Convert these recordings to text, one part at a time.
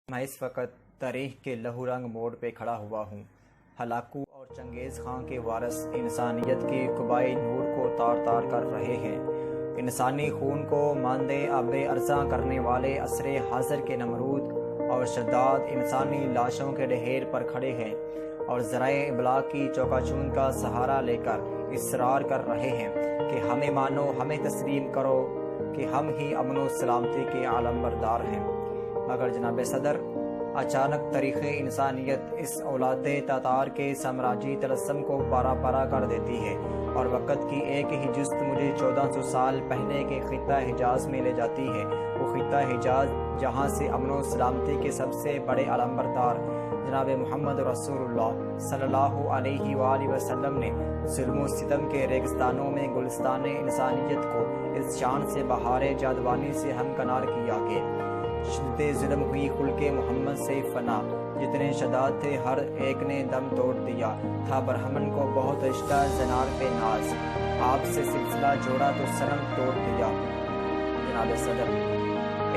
میں اس وقت تاریخ کے لہو رنگ موڑ پہ کھڑا ہوا ہوں۔ ہلاکو اور چنگیز خان کے وارث انسانیت کی قبائی نور کو تار تار کر رہے ہیں۔ انسانی خون کو ماندے آب ارزاں کرنے والے عصر حاضر کے نمرود اور شداد انسانی لاشوں کے ڈھیر پر کھڑے ہیں اور ذرائع ابلاغ کی چوکاچون کا سہارا لے کر اصرار کر رہے ہیں کہ ہمیں مانو، ہمیں تسلیم کرو کہ ہم ہی امن و سلامتی کے عالم بردار ہیں۔ مگر جناب صدر، اچانک تاریخ انسانیت اس اولاد تاتار کے سامراجی طلسم کو پارا پارا کر دیتی ہے اور وقت کی ایک ہی جست مجھے 1400 سال پہلے کے خطہ حجاز میں لے جاتی ہے۔ وہ خطہ حجاز جہاں سے امن و سلامتی کے سب سے بڑے علم بردار جناب محمد رسول اللہ صلی اللہ علیہ وآلہ وسلم نے ظلم و ستم کے ریگستانوں میں گلستان انسانیت کو اس شان سے بہار جادوانی سے ہمکنار کیا کہ شدت ظلم ہوئی خلق محمد سے فنا۔ جتنے شداد تھے ہر ایک نے دم توڑ دیا تھا، برہمن کو بہت رشتہ زنار پہ ناز، آپ سے سلسلہ جوڑا تو صنم توڑ دیا۔ جناب صدر،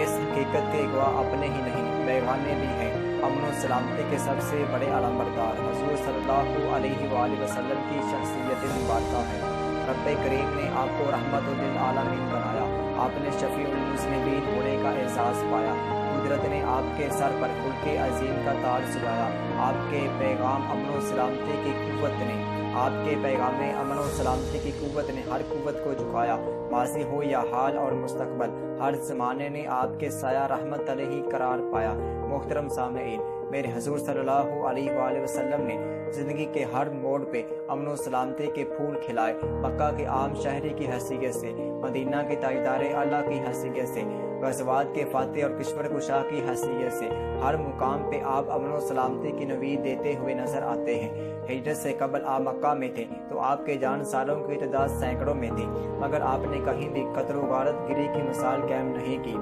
اس حقیقت کے گواہ اپنے ہی نہیں بیگانے بھی ہیں۔ امن و سلامتی کے سب سے بڑے علم بردار حضور صلی اللہ علیہ وآلہ وسلم کی شخصیت مبارکہ ہے۔ رب کریم نے آپ کو رحمت للعالمین بنایا، آپ نے شفیع المذنبین ہونے کا احساس پایا، قدرت نے آپ کے سر پر خلق عظیم کا تاج سجایا، آپ کے پیغام امن و سلامتی کی قوت نے آپ کے پیغام امن و سلامتی کی قوت نے ہر قوت کو جھکایا۔ ماضی ہو یا حال اور مستقبل، ہر زمانے نے آپ کے سایہ رحمت علیہ قرار پایا۔ محترم سامعین، میرے حضور صلی اللہ علیہ وآلہ وسلم نے زندگی کے ہر موڑ پہ امن و سلامتی کے پھول کھلائے۔ مکہ کے عام شہری کی حیثیت سے، مدینہ کے تاجدار اللہ کی حیثیت سے، غزوات کے فاتح اور کشور کشا کی حیثیت سے ہر مقام پہ آپ امن و سلامتی کی نوید دیتے ہوئے نظر آتے ہیں۔ ہجرت سے قبل آپ مکہ میں تھے تو آپ کے جان سالوں کی تعداد سینکڑوں میں تھی، مگر آپ نے کہیں بھی قتل و غارت گری کی مثال قائم نہیں کی۔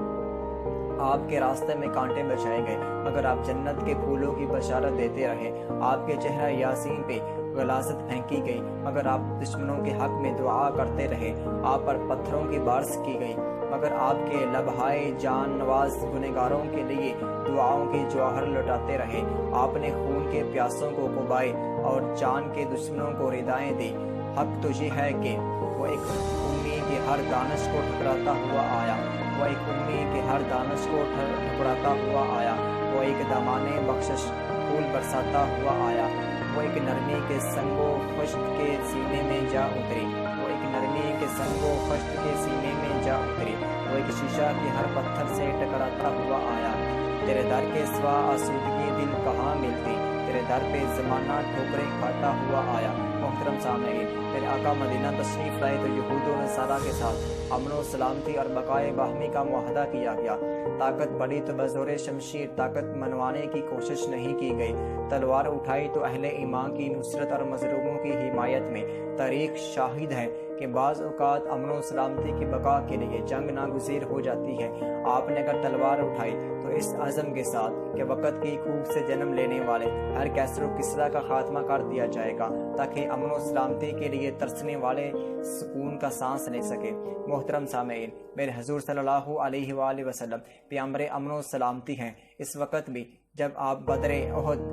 آپ کے راستے میں کانٹے بچھائے گئے مگر آپ جنت کے پھولوں کی بشارت دیتے رہے۔ آپ کے چہرہ یاسین پہ غلاظت پھینکی گئی مگر آپ دشمنوں کے حق میں دعا کرتے رہے۔ آپ پر پتھروں کی بارش کی گئی مگر آپ کے لبہائے جان نواز گنہگاروں کے لیے دعاؤں کے جواہر لٹاتے رہے۔ آپ نے خون کے پیاسوں کو قبائے اور جان کے دشمنوں کو ردائیں دی۔ حق تو یہ ہے کہ وہ ایک امید کے ہر دانش کو ٹھکراتا ہوا آیا، وہ ایک امید کے ہر دانش کو ٹھکراتا ہوا آیا، وہ ایک دامانے بخشش پھول برساتا ہوا آیا، وہ ایک نرمی کے سنگ و خشت کے سینے میں جا اتری، وہ ایک نرمی کے سنگ و خشت کے سینے میں جا اتری، وہ ایک شیشہ کے ہر پتھر سے ٹکراتا ہوا آیا۔ تیرے در کے سوا آسودگی دل کہاں ملتی، تیرے در پہ زمانہ ٹھوکریں کھاتا ہوا آیا۔ محترم سامعین، میرے آقا مدینہ تشریف لائے تو یہود و نصارہ کے ساتھ امن و سلامتی اور بقائے باہمی کا معاہدہ کیا گیا۔ طاقت بڑھی تو بزور شمشیر طاقت منوانے کی کوشش نہیں کی گئی، تلوار اٹھائی تو اہل ایمان کی نصرت اور مظلوموں کی حمایت میں۔ تاریخ شاہد ہے کہ بعض اوقات امن و سلامتی کی بقا کے لیے جنگ ناگزیر ہو جاتی ہے۔ آپ نے اگر تلوار اٹھائی تو اس عزم کے ساتھ کہ وقت کی کوکھ سے جنم لینے والے ہر کیسر و کسرا کا خاتمہ کر دیا جائے گا تاکہ امن و سلامتی کے لیے ترسنے والے سکون کا سانس لے سکے۔ محترم سامعین، میرے حضور صلی اللہ علیہ وآلہ وسلم پیامبر امن و سلامتی ہیں۔ اس وقت بھی جب آپ بدر، احد،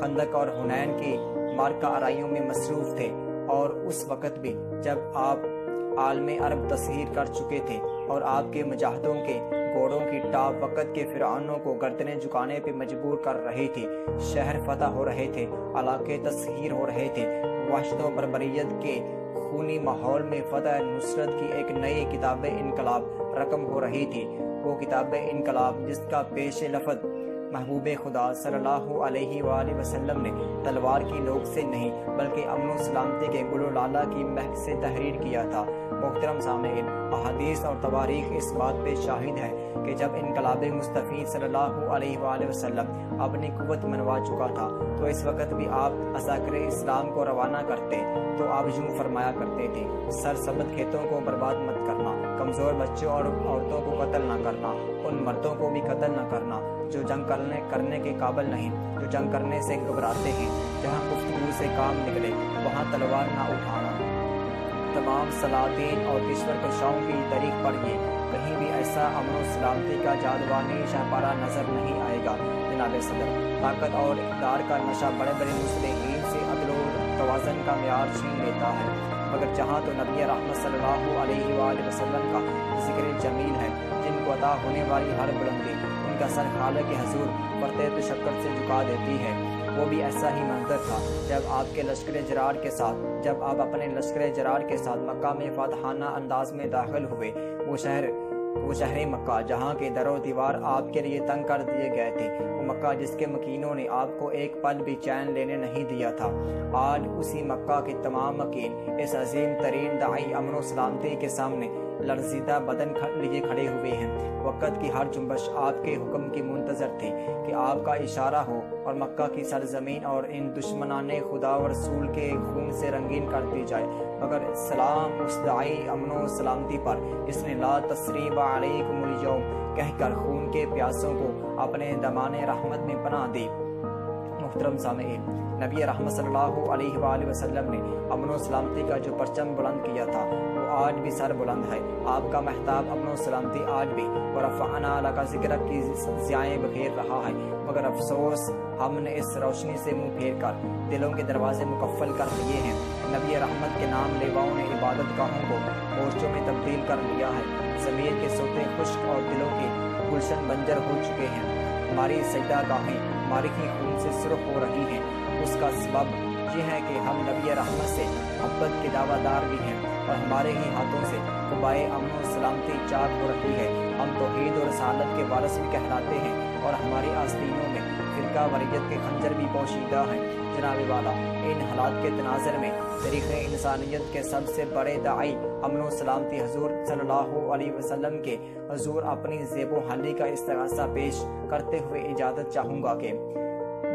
خندق اور حنین کی معرکہ آرائیوں میں مصروف تھے، اور اس وقت بھی جب آپ عالم عرب تسخیر کر چکے تھے اور آپ کے مجاہدوں کے گھوڑوں کی ٹاپ وقت کے فرعونوں کو گردنیں جھکانے پہ مجبور کر رہی تھی، شہر فتح ہو رہے تھے، علاقے تسخیر ہو رہے تھے، وحشت و بربریت کے خونی ماحول میں فتح نصرت کی ایک نئی کتاب انقلاب رقم ہو رہی تھی۔ وہ کتاب انقلاب جس کا پیش لفظ محبوب خدا صلی اللہ علیہ وآلہ وسلم نے تلوار کی نوک سے نہیں بلکہ امن و سلامتی کے گل و لالہ کی مہک سے تحریر کیا تھا۔ محترم سامعین، احادیث اور تواریخ اس بات پہ شاہد ہے کہ جب انقلاب مصطفی صلی اللہ علیہ وآلہ وسلم اپنی قوت منوا چکا تھا تو اس وقت بھی آپ عساکر اسلام کو روانہ کرتے تو آپ یوں فرمایا کرتے تھے: سرسبز کھیتوں کو برباد مت کرنا، کمزور بچوں اور عورتوں کو قتل نہ کرنا، ان مردوں کو بھی قتل نہ کرنا جو جنگ کرنے کے قابل نہیں، جو جنگ کرنے سے گھبراتے ہیں، جہاں گفتگو سے کام نکلے وہاں تلوار نہ اٹھانا۔ تمام سلاطین اور کشور کشاؤں کی تاریخ پڑھیے، کہیں بھی ایسا امن و سلامتی کا جادوانی شاہپارہ نظر نہیں آئے گا جناب صدر، طاقت اور اقتدار کا نشہ بڑے بڑے مصلحین سے عدل و توازن کا معیار چھین لیتا ہے، مگر جہاں تو نبی رحمت صلی اللہ علیہ وآلہ وسلم کا ذکر جمیل ہے، جن کو عطا ہونے والی ہر بلندی ان کا سر خالق حضور پرتے تشکر سے جھکا دیتی ہے۔ وہ بھی ایسا ہی منظر تھا جب آپ اپنے لشکر جرار کے ساتھ مکہ میں فاتحانہ انداز میں داخل ہوئے۔ وہ شہر مکہ جہاں کے در و دیوار آپ کے لیے تنگ کر دیے گئے تھے، وہ مکہ جس کے مکینوں نے آپ کو ایک پل بھی چین لینے نہیں دیا تھا، آج اسی مکہ کے تمام مکین اس عظیم ترین داعی امن و سلامتی کے سامنے لرزیدہ بدن لیے کھڑے ہوئے ہیں۔ وقت کی ہر جنبش آپ کے حکم کی منتظر تھی کہ آپ کا اشارہ ہو اور مکہ کی سرزمین اور ان دشمنان خدا و رسول کے خون سے رنگین کر دی جائے، مگر سلام اس داعی امن و سلامتی پر جس نے لا تثریب علیکم اليوم کہہ کر خون کے پیاسوں کو اپنے دامان رحمت میں پناہ دی۔ محترم سامعین، نبی رحمت صلی اللہ علیہ وآلہ وسلم نے امن و سلامتی کا جو پرچم بلند کیا تھا وہ آج بھی سر بلند ہے۔ آپ کا محتاب امن و سلامتی آج بھی ورفعنا لک ذکرک کی ضیائیں بکھیر رہا ہے، مگر افسوس ہم نے اس روشنی سے منہ پھیر کر دلوں کے دروازے مقفل کر دیے ہیں۔ نبی رحمت کے نام لیواؤں نے عبادت گاہوں کو مورچوں میں تبدیل کر لیا ہے، ضمیر کے سوتے خشک اور دلوں کے گلشن بنجر ہو چکے ہیں۔ ہماری سجدہ گاہیں مارکی خون سے سرخ ہو رہی ہیں۔ اس کا سبب یہ ہے کہ ہم نبی رحمت سے محبت کے دعویٰ دار بھی ہیں اور ہمارے ہی ہاتھوں سے قبائے امن و سلامتی چاک ہو رہی ہے۔ ہم توحید اور رسالت کے وارث بھی کہلاتے ہیں اور ہماری آستینوں میں فرقہ واریت کے خنجر بھی پوشیدہ ہیں۔ جناب والا، ان حالات کے تناظر میں تاریخ انسانیت کے سب سے بڑے داعی امن و سلامتی حضور صلی اللہ علیہ وسلم کے حضور اپنی زیب و حالی کا استغاثہ پیش کرتے ہوئے اجازت چاہوں گا کہ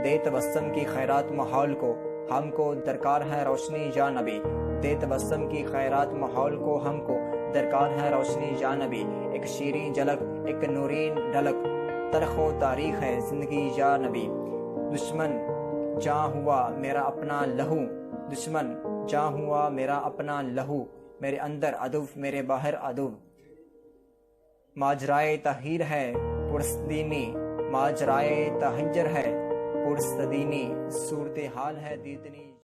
دے تبسم کی خیرات ماحول کو ہم کو درکار ہے روشنی یا نبی، دے تبسم کی خیرات ماحول کو ہم کو درکار ہے روشنی یا نبی، ایک شیریں جھلک ایک نورین ڈھلک تلخ و تاریخ ہے زندگی یا نبی، دشمن جاں ہوا میرا اپنا لہو، دشمن جاں ہوا میرا اپنا لہو، میرے اندر عدو میرے باہر عدو، ماجرائے تحیر ہے پرستدینی، ماجرائے تحیر ہے پرستدینی، صورتحال ہے دیدنی۔